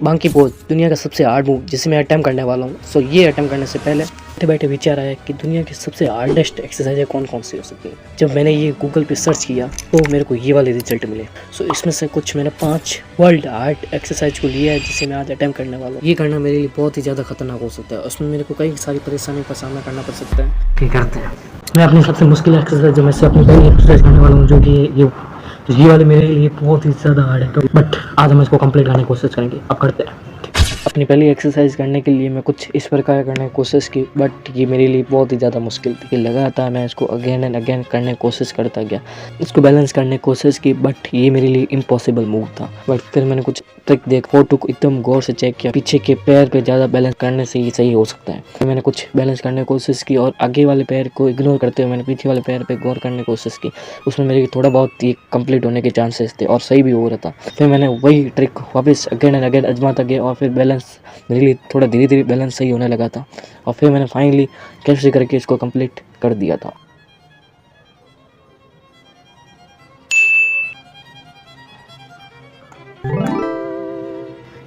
बांकी पोज दुनिया का सबसे हार्ड मूव जिसे मैं अटैम्प्ट करने वाला हूँ। सो ये अटैम्प्ट करने से पहले बैठे बैठे विचार आया कि दुनिया की सबसे हार्डेस्ट एक्सरसाइज कौन कौन सी हो सकती है। जब मैंने ये गूगल पे सर्च किया तो मेरे को ये वाले रिजल्ट मिले। सो इसमें से कुछ मैंने 5 वर्ल्ड हार्ड एक्सरसाइज को लिया है जिसे मैं आज अटैम्प्ट करने वाला हूँ। ये करना मेरे लिए बहुत ही ज़्यादा खतरनाक हो सकता है। उसमें मेरे को कई सारी परेशानियों का सामना करना पड़ सकता है। ठीक करते हैं। मैं अपनी सबसे मुश्किल एक्सरसाइज जो मैं से अपनी पहली एक्सरसाइज करने वाला हूँ, जो कि ये वाले मेरे लिए बहुत ही ज़्यादा हार्ड है, बट आज हम इसको कंप्लीट करने की कोशिश करेंगे। अब करते हैं। अपनी पहली एक्सरसाइज करने के लिए मैं कुछ इस प्रकार करने की कोशिश की, बट ये मेरे लिए बहुत ही ज़्यादा मुश्किल थी। लगातार मैं इसको अगेन एंड अगेन करने की कोशिश करता गया, इसको बैलेंस करने की कोशिश की, बट ये मेरे लिए इम्पॉसिबल मूव था। बट फिर मैंने कुछ ट्रिक देख फोटो को एकदम गौर से चेक किया, पीछे के पैर पे ज़्यादा बैलेंस करने से ये सही हो सकता है। फिर मैंने कुछ बैलेंस करने की कोशिश की और आगे वाले पैर को इग्नोर करते हुए मैंने पीछे वाले पैर पे गौर करने की कोशिश की। उसमें मेरे थोड़ा बहुत ये कंप्लीट होने के चांसेस थे और सही भी हो रहा था। फिर मैंने वही ट्रिक वापस अगेन एंड अगेन आजमाता गया और फिर बैलेंस मेरे लिए थोड़ा धीरे धीरे बैलेंस सही होने लगा था और फिर मैंने फाइनली कैसे करके इसको कंप्लीट कर दिया था।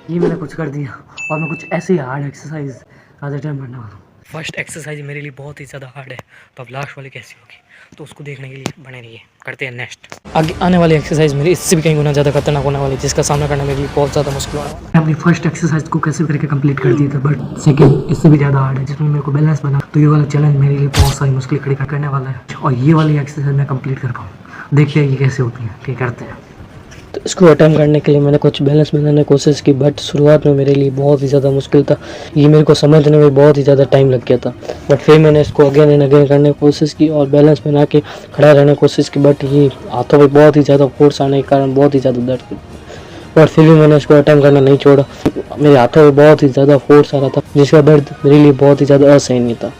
ये मैंने कुछ कर दिया और मैं कुछ ऐसी हार्ड एक्सरसाइज आज अटेम्प्ट करने वाला हूँ। फर्स्ट एक्सरसाइज मेरे लिए बहुत ही ज़्यादा हार्ड है, तो अब लास्ट वाली कैसी होगी तो उसको देखने के लिए बने रहिए। करते हैं नेक्स्ट। आगे आने वाली एक्सरसाइज मेरी इससे भी कहीं गुना ज़्यादा खतरनाक होने वाली, जिसका सामना करना मेरे लिए बहुत ज़्यादा मुश्किल होने वाला है। अपनी फर्स्ट एक्सरसाइज को कैसे करके कंप्लीट कर दिया था, बट सेकंड इससे भी ज़्यादा हार्ड है, जिसमें मेरे को बैलेंस बना। तो ये वाला चैलेंज मेरे लिए बहुत सारी मुश्किल खड़ी करने वाला है और ये वाली एक्सरसाइज मैं कंप्लीट कर पाऊँ। देखते हैं ये कैसे होती है। ठीक करते हैं। तो इसको अटैम्प्ट करने के लिए मैंने कुछ बैलेंस बनाने की कोशिश की, बट शुरुआत में मेरे लिए बहुत ही ज़्यादा मुश्किल था। ये मेरे को समझने में बहुत ही ज़्यादा टाइम लग गया था, बट फिर मैंने इसको अगेन एंड अगेन करने की कोशिश की और बैलेंस बना के खड़ा रहने की कोशिश की, बट ये हाथों में बहुत ही ज़्यादा फोर्स आने के कारण बहुत ही ज़्यादा दर्द की। बट फिर भी मैंने इसको अटैम्प्ट करना नहीं छोड़ा। मेरे हाथों में बहुत ही ज़्यादा फोर्स आ रहा था, जिसका दर्द मेरे लिए बहुत ही ज़्यादा असहनीय था।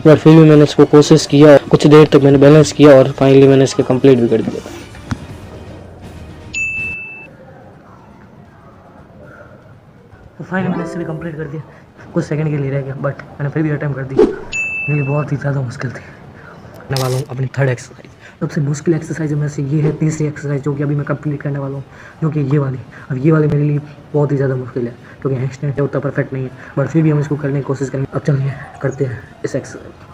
बट फिर भी मैंने इसको कोशिश किया, कुछ देर तक मैंने बैलेंस किया और फाइनली मैंने इसको कंप्लीट भी कर दिया। तो फाइनली मैंने इसे भी कंप्लीट कर दिया। कुछ सेकंड के लिए रह गया, बट मैंने फिर भी अटैम्प्ट कर दी। मेरे लिए बहुत ही ज़्यादा मुश्किल थी। करने वाला हूँ अपनी थर्ड एक्सरसाइज। सबसे मुश्किल एक्सरसाइज में से ये है तीसरी एक्सरसाइज, जो कि अभी मैं कंप्लीट करने वाला हूँ, जो कि ये वाली। अब ये वाली मेरे लिए बहुत ही ज़्यादा मुश्किल है, क्योंकि हैंडस्टैंड उतना परफेक्ट नहीं है, बट फिर भी हम इसको करने की कोशिश करेंगे। अब चलिए करते हैं इस एक्सरसाइज।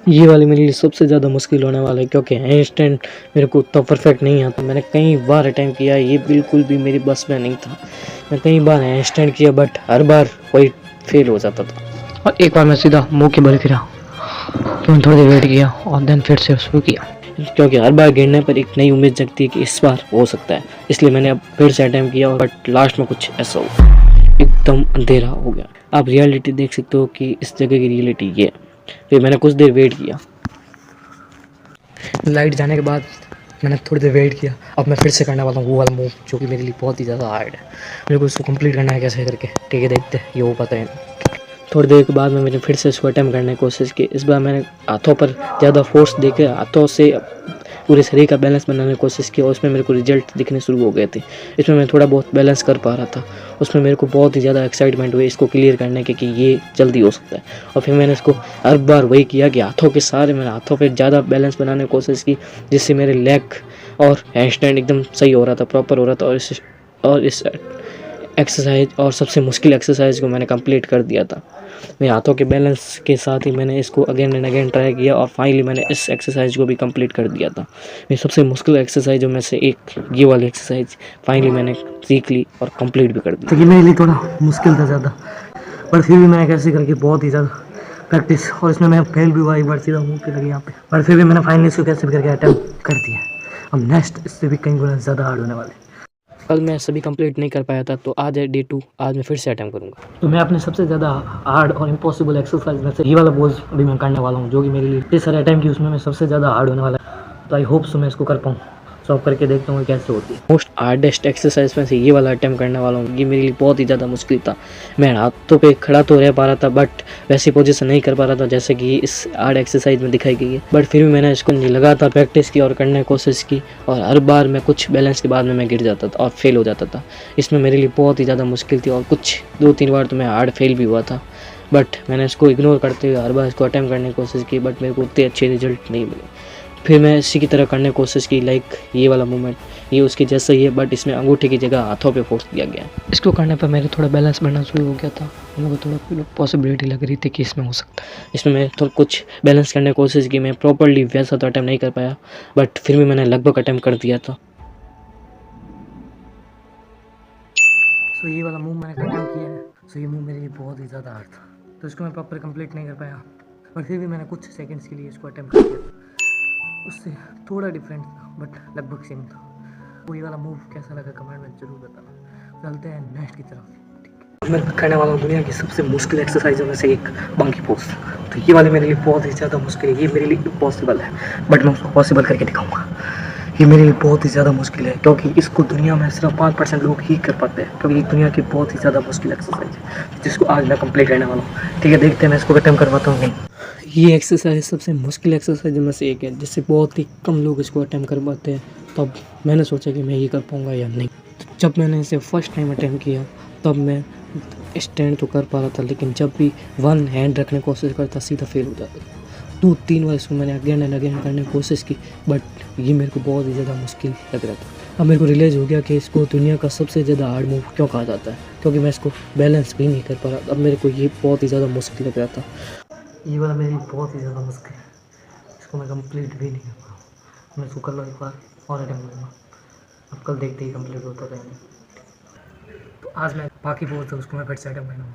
ये वाली मेरे लिए सबसे ज़्यादा मुश्किल होने वाला है, क्योंकि हैंडस्टैंड मेरे को उतना परफेक्ट नहीं आता। मैंने कई बार अटैम्प्ट किया, ये बिल्कुल भी मेरी बस में नहीं था। मैं कई बार हैंडस्टैंड किया, बट हर बार वही फेल हो जाता था। और एक बार मैं सीधा मुंह के बल गिरा, तो थोड़ी देर वेट किया और देन फिर से शुरू किया, क्योंकि हर बार गिरने पर एक नई उम्मीद जगती है कि इस बार हो सकता है। इसलिए मैंने अब फिर से अटैम्प्ट किया, बट लास्ट में कुछ ऐसा हुआ, एकदम अंधेरा हो गया। आप रियलिटी देख सकते हो कि इस जगह की रियलिटी ये है। फिर मैंने कुछ देर वेट किया, लाइट जाने के बाद मैंने थोड़ी देर वेट किया। अब मैं फिर से करने वाला हूँ वो वाला मूव, जो कि मेरे लिए बहुत ही ज़्यादा हार्ड है। मेरे को इसको कंप्लीट करना है कैसे करके। ठीक है, देखते हैं ये हो पाता है। थोड़ी देर के बाद में मैंने फिर से इसको अटैम्प्ट करने की कोशिश की। इस बार मैंने हाथों पर ज़्यादा फोर्स देके हाथों से पूरे शरीर का बैलेंस बनाने की कोशिश की और उसमें मेरे को रिजल्ट दिखने शुरू हो गए थे। इसमें मैं थोड़ा बहुत बैलेंस कर पा रहा था। उसमें मेरे को बहुत ही ज़्यादा एक्साइटमेंट हुई इसको क्लियर करने के कि ये जल्दी हो सकता है। और फिर मैंने इसको हर बार वही किया कि मैंने हाथों पे ज़्यादा बैलेंस बनाने की कोशिश की, जिससे मेरे लेग और हैंडस्टैंड एकदम सही हो रहा था, प्रॉपर हो रहा था। और इस एक्सरसाइज और सबसे मुश्किल एक्सरसाइज को मैंने कंप्लीट कर दिया था। मेरे हाथों के बैलेंस के साथ ही मैंने इसको अगेन एंड अगेन ट्राई किया और फाइनली मैंने इस एक्सरसाइज को भी कंप्लीट कर दिया था। मेरी सबसे मुश्किल एक्सरसाइजों में से एक ये वाली एक्सरसाइज फाइनली मैंने सीख ली और कंप्लीट भी कर दी। तो ये मेरे लिए थोड़ा मुश्किल था ज़्यादा, पर फिर भी मैंने कैसे करके बहुत ही ज़्यादा प्रैक्टिस, और इसमें मैं फेल भी हुआ एक बार, सीधा मुँह पे लगी यहाँ पे, पर फिर भी मैंने फाइनली इसको कैसे करके अटैम्प्ट कर दिया। अब नेक्स्ट इससे भी कई गुना ज़्यादा हार्ड होने वाले। कल मैं सभी कंप्लीट नहीं कर पाया था, तो आज है डे 2। आज मैं फिर से अटैम्प्ट करूँगा। तो मैं अपने सबसे ज़्यादा हार्ड और इम्पॉसिबल एक्सरसाइज में से ये वाला पोज अभी मैं करने वाला हूँ, जो कि मेरे लिए इतने सारे अटैम्प्ट की उसमें मैं सबसे ज़्यादा हार्ड होने वाला है। तो आई होप सो मैं इसको कर पाऊँ। सॉल्व करके देखता हूँ कैसे होती है। मोस्ट हार्डेस्ट एक्सरसाइज में से ये वाला अटैम्प्ट करने वाला हूँ। ये मेरे लिए बहुत ही ज़्यादा मुश्किल था। मैं हाथों पे खड़ा तो रह पा रहा था, बट वैसी पोजीशन नहीं कर पा रहा था जैसे कि इस हार्ड एक्सरसाइज में दिखाई गई है। बट फिर भी मैंने इसको लगातार प्रैक्टिस की और करने की कोशिश की, और हर बार मैं कुछ बैलेंस के बाद में मैं गिर जाता था और फेल हो जाता था। इसमें मेरे लिए बहुत ही ज़्यादा मुश्किल थी और कुछ 2-3 बार तो मैं हार्ड फेल भी हुआ था। बट मैंने इसको इग्नोर करते हुए हर बार इसको अटैम्प्ट करने की कोशिश की, बट मेरे को उतने अच्छे रिजल्ट नहीं मिले। फिर मैं इसी की तरह करने की कोशिश की, लाइक ये वाला मूवमेंट, ये उसके जैसा ही है बट इसमें अंगूठे की जगह हाथों पे फोर्स दिया गया है। इसको करने पर मेरे थोड़ा बैलेंस बनना शुरू हो गया था, मेरे को थोड़ा पॉसिबिलिटी लग रही थी कि इसमें हो सकता है। इसमें मैं तो कुछ बैलेंस करने की कोशिश की, मैं प्रॉपर्ली वैसा तो अटैम्प्ट नहीं कर पाया बट फिर भी मैंने लगभग अटैम्प्ट कर दिया था। सो ये वाला मूव मैंने अटैम्प्ट किया है। सो ये मूव मेरे लिए बहुत ही ज़्यादा हार्ड था, तो इसको मैं प्रॉपर कंप्लीट नहीं कर पाया, और फिर भी मैंने कुछ सेकंड्स के लिए इसको अटैम्प्ट कर दिया था। उससे थोड़ा डिफरेंट था बट लगभग सेम था। वो ये वाला मूव कैसा लगा कमेंट में जरूर बताना। चलते हैं नेक्स्ट की तरफ। मैं करने वाला हूँ दुनिया की सबसे मुश्किल एक्सरसाइजों में से एक, बंकी पोस्ट। तो ये वाली मेरे लिए बहुत ही ज़्यादा मुश्किल है, ये मेरे लिए इम्पॉसिबल है बट मैं उसको पॉसिबल करके दिखाऊंगा। ये मेरे लिए बहुत ही ज़्यादा मुश्किल है क्योंकि इसको दुनिया में सिर्फ 5% लोग ही कर पाते हैं, क्योंकि ये दुनिया की बहुत ही ज़्यादा मुश्किल एक्सरसाइज है जिसको आज मैं कंप्लीट करने वाला हूँ। ठीक है, देखते हैं मैं इसको अटेम्प्ट करवाता हूँ नहीं। ये एक्सरसाइज सबसे मुश्किल एक्सरसाइज में से एक है जिससे बहुत ही कम लोग इसको अटेम्प्ट कर पाते हैं। तब मैंने सोचा कि मैं ये कर पाऊँगा या नहीं। जब मैंने इसे फर्स्ट टाइम अटेम्प्ट किया तब मैं स्टैंड तो कर पा रहा था, लेकिन जब भी वन हैंड रखने की कोशिश करता सीधा फेल हो जाता। 2-3 बार इसको मैंने अगेन एंड अगेन करने की कोशिश की बट ये मेरे को बहुत ही ज़्यादा मुश्किल लग रहा था। अब मेरे को रियलाइज़ हो गया कि इसको दुनिया का सबसे ज़्यादा हार्ड मूव क्यों कहा जाता है, क्योंकि मैं इसको बैलेंस भी नहीं कर पा रहा। अब मेरे को ये बहुत ही ज़्यादा मुश्किल लग रहा था। ये वाला मेरी बहुत ही ज़्यादा मुश्किल है, इसको मैं कंप्लीट भी नहीं कर पा रहा। मैं इसको कल एक बार और अटेम्प्ट करूँगा, अब कल देखते ही कंप्लीट होता है नहीं। तो आज मैं बाकी बोल था उसको मैं फिर से अटेम्प्ट करना।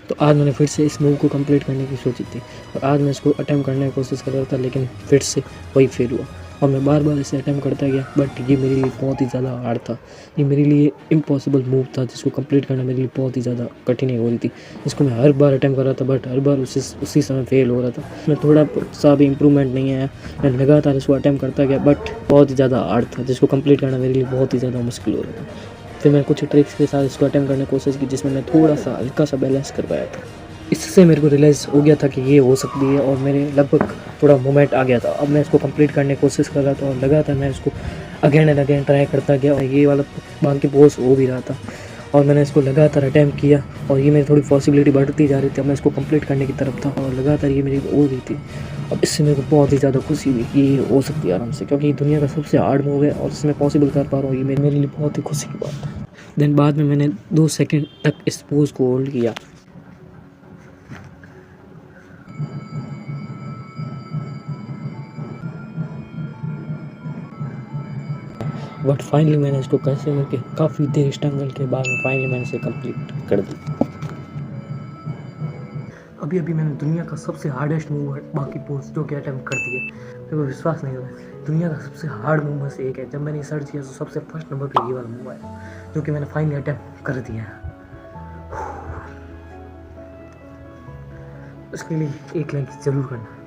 तो आज मैंने फिर से इस मूव को कंप्लीट करने की सोची थी और आज मैं इसको अटेम्प्ट करने की कोशिश कर रहा था, लेकिन फिर से वही फेल हुआ और मैं बार बार इसे अटेम्प्ट करता गया बट ये मेरे लिए बहुत ही ज़्यादा हार्ड था। ये मेरे लिए इम्पॉसिबल मूव था जिसको कंप्लीट करना मेरे लिए बहुत ही ज़्यादा कठिन हो रही थी। इसको मैं हर बार अटेम्प्ट कर रहा था बट हर बार उसी समय फेल हो रहा था। मैं थोड़ा सा भी इम्प्रूवमेंट नहीं आया, मैं लगातार इसको अटेम्प्ट करता गया बट बहुत ही ज़्यादा हार्ड था जिसको कंप्लीट करना मेरे लिए बहुत ही ज़्यादा मुश्किल हो रहा था। फिर मैंने कुछ ट्रिक्स के साथ इसको अटेम्प्ट करने की कोशिश की जिसमें मैं थोड़ा सा हल्का सा बैलेंस कर पाया था। इससे मेरे को रियलाइज़ हो गया था कि ये हो सकती है और मेरे लगभग थोड़ा मोमेंट आ गया था। अब मैं इसको कंप्लीट करने की कोशिश कर रहा था और लगातार मैं इसको अगेन एंड अगेन ट्राई करता गया और ये वाला बाकी पोज हो भी रहा था और मैंने इसको लगातार अटैम्प्ट किया और ये मेरी थोड़ी पॉसिबिलिटी बढ़ती जा रही थी। अब मैं इसको कंप्लीट करने की तरफ था और लगातार ये मेरी हो रही थी। अब इससे मेरे को बहुत ही ज़्यादा खुशी हुई कि ये हो सकती है आराम से, क्योंकि दुनिया का सबसे हार्ड मूव है और इसमें पॉसिबल कर पा रहा हूँ, ये मेरे लिए बहुत ही खुशी की बात है। देन बाद में मैंने 2 सेकंड तक इस पोज को होल्ड किया बट फाइनली मैंने इसको कैसे करके काफ़ी देर स्ट्रगल के बाद में फाइनली मैंने इसे कंप्लीट कर दी। अभी मैंने दुनिया का सबसे हार्डेस्ट मूव बाकी पोस्ट जो कि अटैम्प्ट कर दिए। मेरे को विश्वास नहीं हो रहा है, दुनिया का सबसे हार्ड मूव में से एक है। जब मैंने सर्च किया तो सबसे फर्स्ट नंबर पे ये वाला मूव आया जो कि मैंने फाइनली अटैम्प्ट कर दिया है। उसके लिए एक लाइक ज़रूर करना।